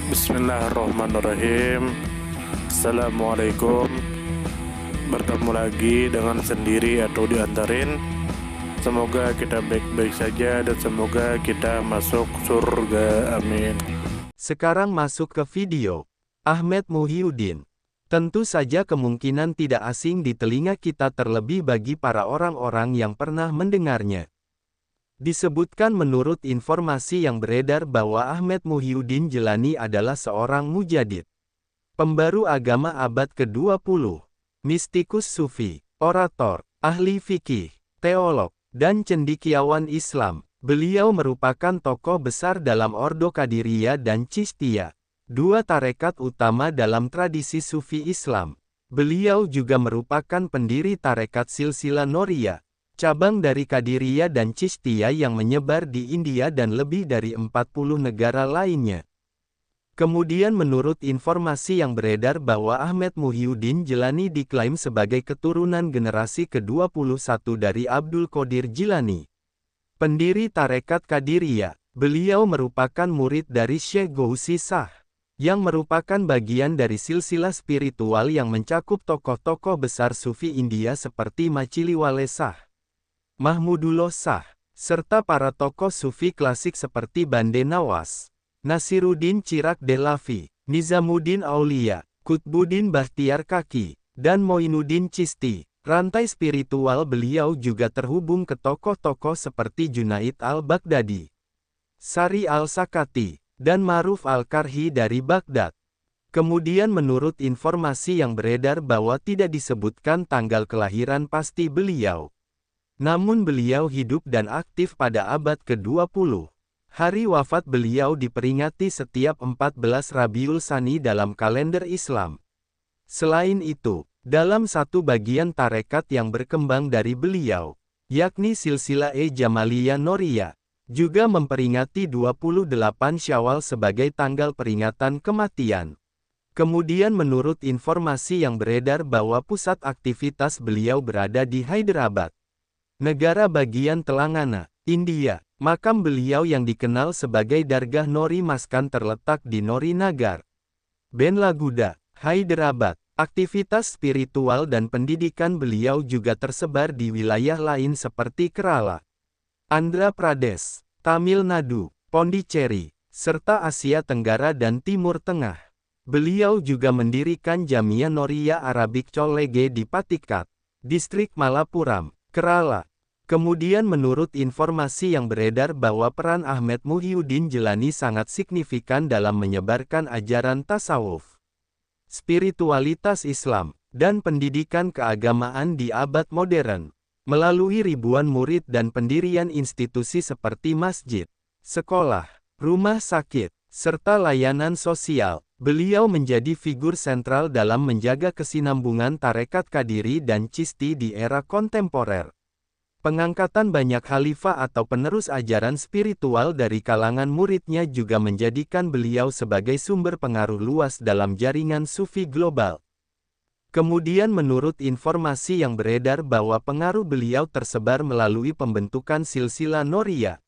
Bismillahirrahmanirrahim. Assalamualaikum. Bertemu lagi dengan sendiri atau diantarin. Semoga kita baik-baik saja dan semoga kita masuk surga. Amin. Sekarang masuk ke video. Ahmad Muhyiddin. Tentu saja kemungkinan tidak asing di telinga kita, terlebih bagi para orang-orang yang pernah mendengarnya. Disebutkan menurut informasi yang beredar bahwa Ahmad Muhyiddin Jelani adalah seorang mujadid, pembaru agama abad ke-20, mistikus sufi, orator, ahli fikih, teolog, dan cendekiawan Islam. Beliau merupakan tokoh besar dalam Ordo Qadiriyah dan Chistiyah, dua tarekat utama dalam tradisi sufi Islam. Beliau juga merupakan pendiri tarekat Silsilah Noriyah, cabang dari Qadiriyah dan Chistiyah yang menyebar di India dan lebih dari 40 negara lainnya. Kemudian menurut informasi yang beredar bahwa Ahmad Muhyiddin Jelani diklaim sebagai keturunan generasi ke-21 dari Abdul Qadir Jilani, pendiri tarekat Qadiriyah. Beliau merupakan murid dari Syekh Gausi Shah, yang merupakan bagian dari silsilah spiritual yang mencakup tokoh-tokoh besar sufi India seperti Machiliwale Shah, Mahmudullah Shah, serta para tokoh sufi klasik seperti Bande Nawas, Nasiruddin Chirag Dehlavi, Nizamuddin Aulia, Qutbuddin Bakhtiar Kaki, dan Moinuddin Chisti. Rantai spiritual beliau juga terhubung ke tokoh-tokoh seperti Junaid al-Baghdadi, Sari al-Sakati, dan Ma'ruf al-Karhi dari Baghdad. Kemudian menurut informasi yang beredar bahwa tidak disebutkan tanggal kelahiran pasti beliau, namun beliau hidup dan aktif pada abad ke-20. Hari wafat beliau diperingati setiap 14 Rabiul Tsani dalam kalender Islam. Selain itu, dalam satu bagian tarekat yang berkembang dari beliau, yakni Silsilah-e Jamaliyah Noriyah, juga memperingati 28 Syawal sebagai tanggal peringatan kematian. Kemudian menurut informasi yang beredar bahwa pusat aktivitas beliau berada di Hyderabad, negara bagian Telangana, India. Makam beliau yang dikenal sebagai Dargah Nori Maskan terletak di Nori Nagar, Benlaguda, Hyderabad. Aktivitas spiritual dan pendidikan beliau juga tersebar di wilayah lain seperti Kerala, Andhra Pradesh, Tamil Nadu, Pondicherry, serta Asia Tenggara dan Timur Tengah. Beliau juga mendirikan Jamia Noria Arabic College di Patikat, distrik Malappuram, Kerala. Kemudian menurut informasi yang beredar bahwa peran Ahmad Muhyiddin Jelani sangat signifikan dalam menyebarkan ajaran tasawuf, spiritualitas Islam, dan pendidikan keagamaan di abad modern. Melalui ribuan murid dan pendirian institusi seperti masjid, sekolah, rumah sakit, serta layanan sosial, beliau menjadi figur sentral dalam menjaga kesinambungan tarekat Qadiri dan Chisti di era kontemporer. Pengangkatan banyak khalifah atau penerus ajaran spiritual dari kalangan muridnya juga menjadikan beliau sebagai sumber pengaruh luas dalam jaringan sufi global. Kemudian menurut informasi yang beredar bahwa pengaruh beliau tersebar melalui pembentukan Silsilah Noriyah,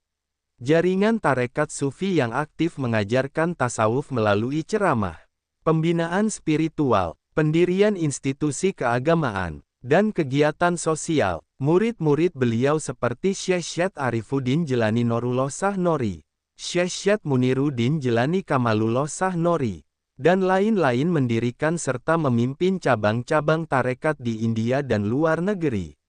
jaringan tarekat sufi yang aktif mengajarkan tasawuf melalui ceramah, pembinaan spiritual, pendirian institusi keagamaan, dan kegiatan sosial. Murid-murid beliau seperti Syekh Syed Arifuddin Jelani Norullah Shah Nori, Syekh Syed Muniruddin Jelani Kamalullah Shah Nori, dan lain-lain mendirikan serta memimpin cabang-cabang tarekat di India dan luar negeri.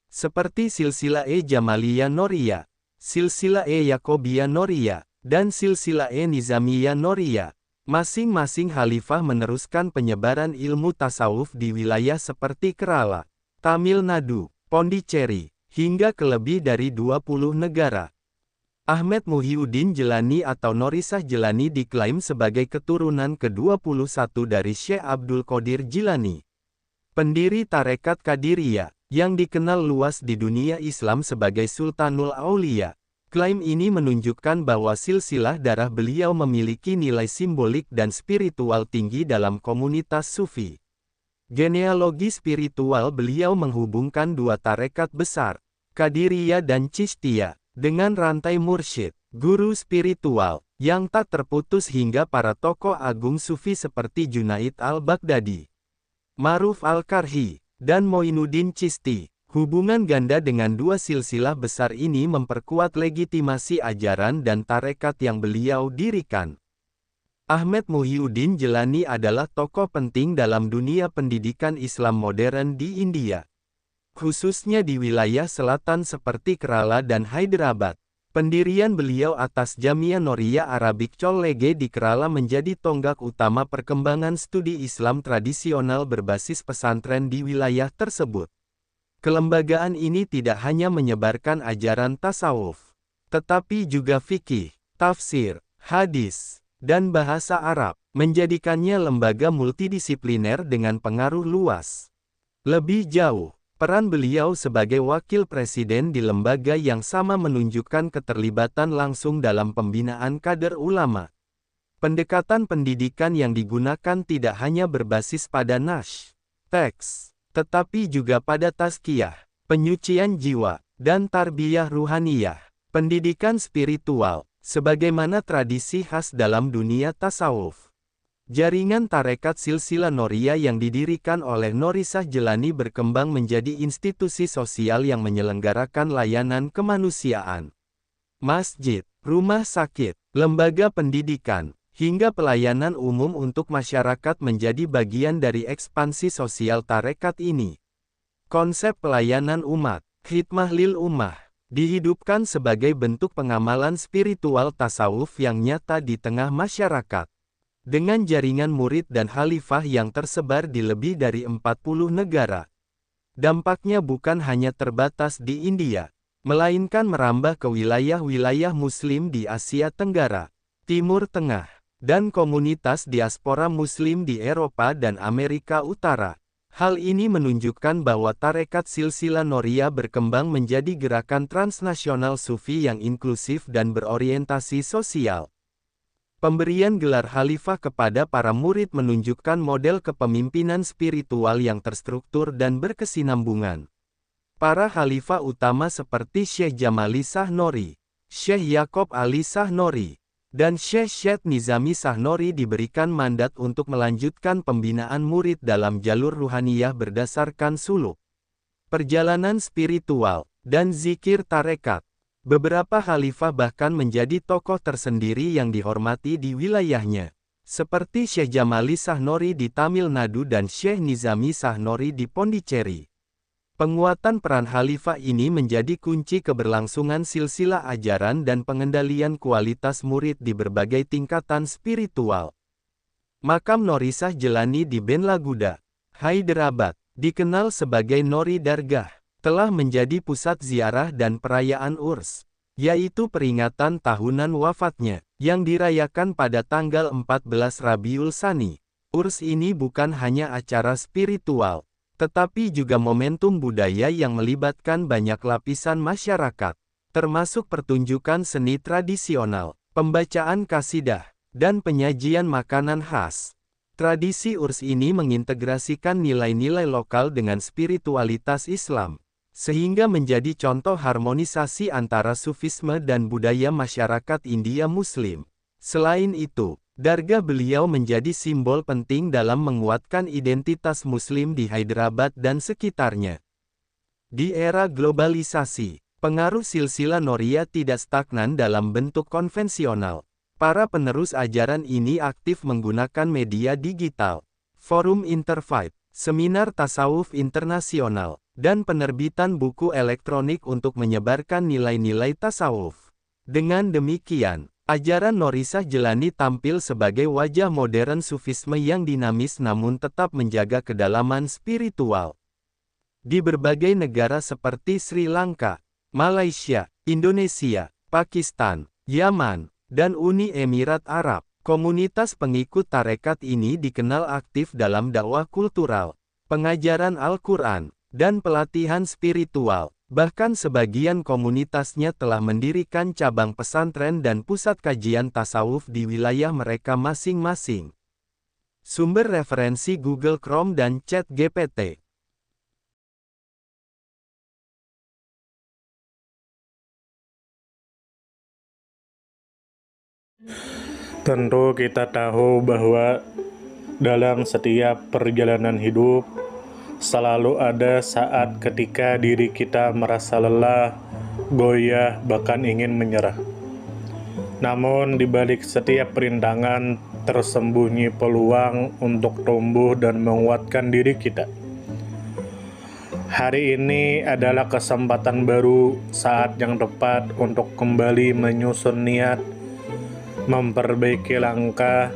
Seperti Silsilah-e Jamaliyah Noriyah, Silsilah-e Yaqobiyah Noriyah, dan Silsilah-e Nizamiyah Noriyah. Masing-masing khalifah meneruskan penyebaran ilmu tasawuf di wilayah seperti Kerala, Tamil Nadu, Pondicherry, hingga ke lebih dari 20 negara. Ahmad Muhyiddin Jelani atau Norisah Jelani diklaim sebagai keturunan ke-21 dari Syekh Abdul Qadir Jilani, pendiri tarekat Qadiriyah, yang dikenal luas di dunia Islam sebagai Sultanul Aulia. Klaim ini menunjukkan bahwa silsilah darah beliau memiliki nilai simbolik dan spiritual tinggi dalam komunitas sufi. Genealogi spiritual beliau menghubungkan dua tarekat besar, Qadiriyah dan Chistiyah, dengan rantai mursyid, guru spiritual, yang tak terputus hingga para tokoh agung Sufi seperti Junaid al-Baghdadi, Ma'ruf al-Karhi, dan Moinuddin Chishti. Hubungan ganda dengan dua silsilah besar ini memperkuat legitimasi ajaran dan tarekat yang beliau dirikan. Ahmad Muhyiddin Jelani adalah tokoh penting dalam dunia pendidikan Islam modern di India, khususnya di wilayah selatan seperti Kerala dan Hyderabad. Pendirian beliau atas Jamia Noria Arabic College di Kerala menjadi tonggak utama perkembangan studi Islam tradisional berbasis pesantren di wilayah tersebut. Kelembagaan ini tidak hanya menyebarkan ajaran tasawuf, tetapi juga fikih, tafsir, hadis, dan bahasa Arab, menjadikannya lembaga multidisipliner dengan pengaruh luas. Lebih jauh, peran beliau sebagai wakil presiden di lembaga yang sama menunjukkan keterlibatan langsung dalam pembinaan kader ulama. Pendekatan pendidikan yang digunakan tidak hanya berbasis pada nash, teks, tetapi juga pada tazkiyah, penyucian jiwa, dan tarbiyah ruhaniyah, pendidikan spiritual, sebagaimana tradisi khas dalam dunia tasawuf. Jaringan tarekat silsilah Noria yang didirikan oleh Norisah Jelani berkembang menjadi institusi sosial yang menyelenggarakan layanan kemanusiaan. Masjid, rumah sakit, lembaga pendidikan, hingga pelayanan umum untuk masyarakat menjadi bagian dari ekspansi sosial tarekat ini. Konsep pelayanan umat, khidmah lil ummah, dihidupkan sebagai bentuk pengamalan spiritual tasawuf yang nyata di tengah masyarakat. Dengan jaringan murid dan khalifah yang tersebar di lebih dari 40 negara. Dampaknya bukan hanya terbatas di India, melainkan merambah ke wilayah-wilayah Muslim di Asia Tenggara, Timur Tengah, dan komunitas diaspora Muslim di Eropa dan Amerika Utara. Hal ini menunjukkan bahwa tarekat silsilah Noria berkembang menjadi gerakan transnasional Sufi yang inklusif dan berorientasi sosial. Pemberian gelar khalifah kepada para murid menunjukkan model kepemimpinan spiritual yang terstruktur dan berkesinambungan. Para khalifah utama seperti Syekh Jamali Sahnori, Syekh Yakob Ali Sahnori, dan Syekh Nizami Sahnori diberikan mandat untuk melanjutkan pembinaan murid dalam jalur ruhaniyah berdasarkan suluk, perjalanan spiritual, dan zikir tarekat. Beberapa khalifah bahkan menjadi tokoh tersendiri yang dihormati di wilayahnya, seperti Syekh Jamali Sahnori di Tamil Nadu dan Syekh Nizami Sahnori di Pondicherry. Penguatan peran khalifah ini menjadi kunci keberlangsungan silsilah ajaran dan pengendalian kualitas murid di berbagai tingkatan spiritual. Makam Norisah Jelani di Benlaguda, Hyderabad, dikenal sebagai Nori Dargah, telah menjadi pusat ziarah dan perayaan Urs, yaitu peringatan tahunan wafatnya, yang dirayakan pada tanggal 14 Rabiul Tsani. Urs ini bukan hanya acara spiritual, tetapi juga momentum budaya yang melibatkan banyak lapisan masyarakat, termasuk pertunjukan seni tradisional, pembacaan kasidah, dan penyajian makanan khas. Tradisi Urs ini mengintegrasikan nilai-nilai lokal dengan spiritualitas Islam, sehingga menjadi contoh harmonisasi antara Sufisme dan budaya masyarakat India Muslim. Selain itu, dargah beliau menjadi simbol penting dalam menguatkan identitas Muslim di Hyderabad dan sekitarnya. Di era globalisasi, pengaruh silsilah Noria tidak stagnan dalam bentuk konvensional. Para penerus ajaran ini aktif menggunakan media digital, forum interfaith, seminar tasawuf internasional, dan penerbitan buku elektronik untuk menyebarkan nilai-nilai tasawuf. Dengan demikian, ajaran Norisah Jelani tampil sebagai wajah modern Sufisme yang dinamis namun tetap menjaga kedalaman spiritual. Di berbagai negara seperti Sri Lanka, Malaysia, Indonesia, Pakistan, Yaman, dan Uni Emirat Arab, komunitas pengikut tarekat ini dikenal aktif dalam dakwah kultural, pengajaran Al-Quran, dan pelatihan spiritual. Bahkan sebagian komunitasnya telah mendirikan cabang pesantren dan pusat kajian tasawuf di wilayah mereka masing-masing. Sumber referensi Google Chrome dan ChatGPT. Tentu kita tahu bahwa dalam setiap perjalanan hidup selalu ada saat ketika diri kita merasa lelah, goyah, bahkan ingin menyerah. Namun di balik setiap perintangan tersembunyi peluang untuk tumbuh dan menguatkan diri kita. Hari ini adalah kesempatan baru, saat yang tepat untuk kembali menyusun niat, memperbaiki langkah,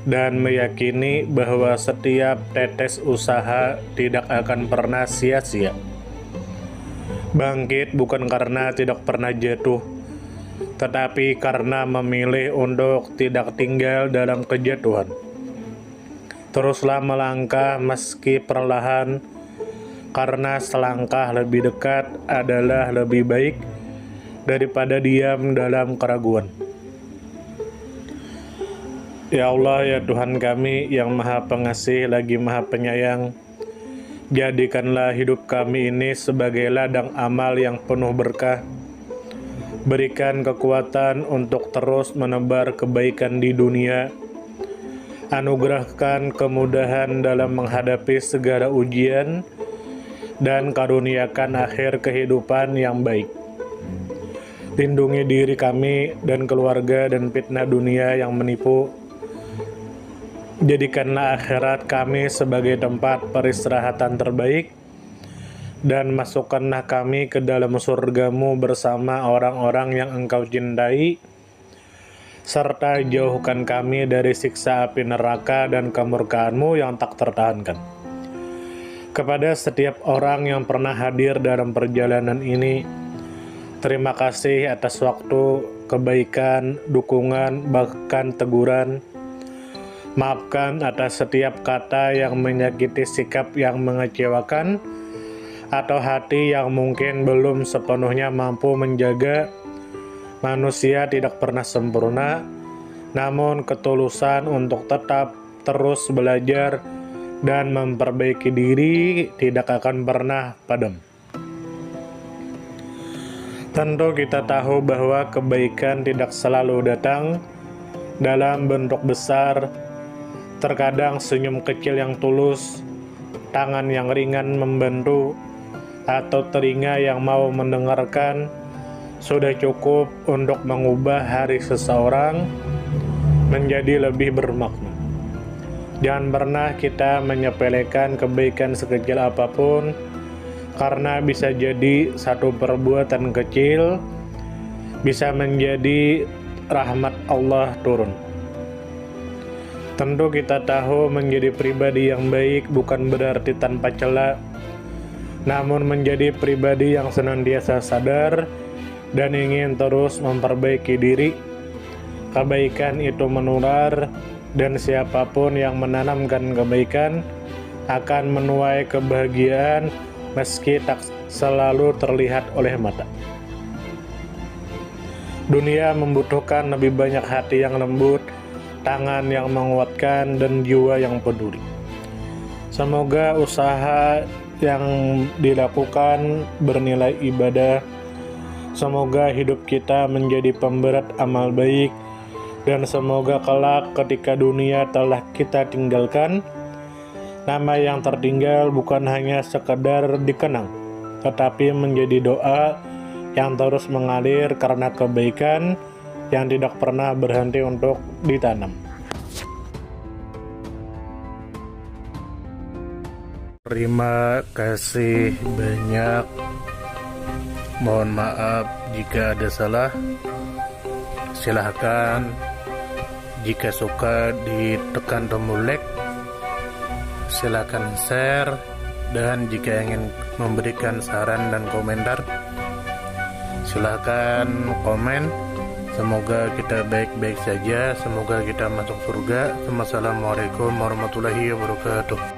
dan meyakini bahwa setiap tetes usaha tidak akan pernah sia-sia. Bangkit bukan karena tidak pernah jatuh, tetapi karena memilih untuk tidak tinggal dalam kejatuhan. Teruslah melangkah meski perlahan, karena selangkah lebih dekat adalah lebih baik daripada diam dalam keraguan. Ya Allah, ya Tuhan kami yang Maha Pengasih lagi Maha Penyayang, jadikanlah hidup kami ini sebagai ladang amal yang penuh berkah. Berikan kekuatan untuk terus menebar kebaikan di dunia. Anugerahkan kemudahan dalam menghadapi segala ujian, dan karuniakan akhir kehidupan yang baik. Lindungi diri kami dan keluarga dan fitnah dunia yang menipu. Jadikanlah akhirat kami sebagai tempat peristirahatan terbaik, dan masukkanlah kami ke dalam surga-Mu bersama orang-orang yang Engkau cintai, serta jauhkan kami dari siksa api neraka dan kemurkaan-Mu yang tak tertahankan. Kepada setiap orang yang pernah hadir dalam perjalanan ini, terima kasih atas waktu, kebaikan, dukungan, bahkan teguran. Maafkan atas setiap kata yang menyakiti, sikap yang mengecewakan, atau hati yang mungkin belum sepenuhnya mampu menjaga. Manusia tidak pernah sempurna, namun ketulusan untuk tetap terus belajar dan memperbaiki diri tidak akan pernah padam. Tentu kita tahu bahwa kebaikan tidak selalu datang dalam bentuk besar. Terkadang senyum kecil yang tulus, tangan yang ringan membantu, atau telinga yang mau mendengarkan sudah cukup untuk mengubah hari seseorang menjadi lebih bermakna. Jangan pernah kita menyepelekan kebaikan sekecil apapun, karena bisa jadi satu perbuatan kecil bisa menjadi rahmat Allah turun. Tentu kita tahu menjadi pribadi yang baik bukan berarti tanpa celah, namun menjadi pribadi yang senantiasa sadar dan ingin terus memperbaiki diri. Kebaikan itu menular, dan siapapun yang menanamkan kebaikan akan menuai kebahagiaan meski tak selalu terlihat oleh mata. Dunia membutuhkan lebih banyak hati yang lembut, tangan yang menguatkan, dan jiwa yang peduli. Semoga usaha yang dilakukan bernilai ibadah. Semoga hidup kita menjadi pemberat amal baik, dan semoga kelak ketika dunia telah kita tinggalkan, nama yang tertinggal bukan hanya sekedar dikenang, tetapi menjadi doa yang terus mengalir karena kebaikan yang tidak pernah berhenti untuk ditanam. Terima kasih banyak. Mohon maaf jika ada salah. Silahkan jika suka ditekan tombol like. Silahkan share, dan jika ingin memberikan saran dan komentar, silahkan komen. Semoga kita baik-baik saja, semoga kita masuk surga. Wassalamualaikum warahmatullahi wabarakatuh.